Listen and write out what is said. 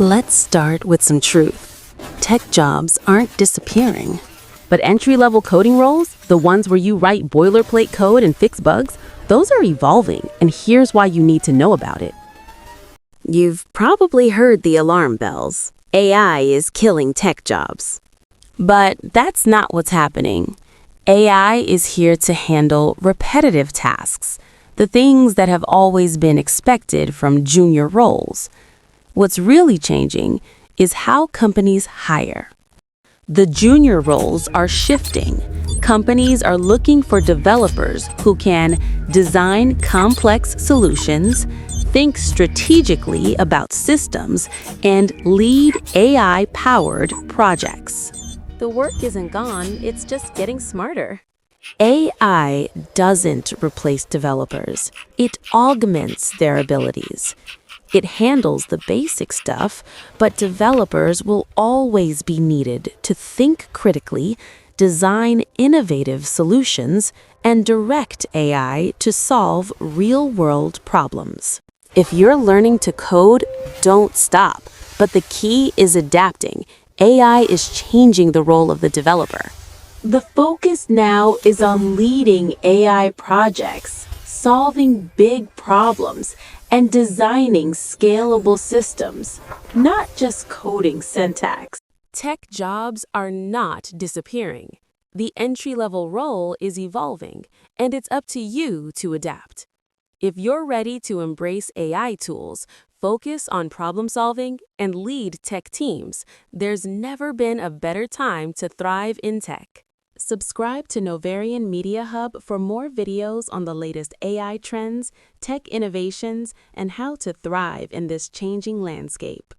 Let's start with some truth. Tech jobs aren't disappearing. But entry-level coding roles, the ones where you write boilerplate code and fix bugs, those are evolving, and here's why you need to know about it. You've probably heard the alarm bells. AI is killing tech jobs. But that's not what's happening. AI is here to handle repetitive tasks, the things that have always been expected from junior roles. What's really changing is how companies hire. The junior roles are shifting. Companies are looking for developers who can design complex solutions, think strategically about systems, and lead AI-powered projects. The work isn't gone, it's just getting smarter. AI doesn't replace developers. It augments their abilities. It handles the basic stuff, but developers will always be needed to think critically, design innovative solutions, and direct AI to solve real-world problems. If you're learning to code, don't stop. But the key is adapting. AI is changing the role of the developer. The focus now is on leading AI projects, solving big problems, and designing scalable systems, not just coding syntax. Tech jobs are not disappearing. The entry-level role is evolving, and it's up to you to adapt. If you're ready to embrace AI tools, focus on problem-solving, and lead tech teams, there's never been a better time to thrive in tech. Subscribe to Novarion Media Hub for more videos on the latest AI trends, tech innovations, and how to thrive in this changing landscape.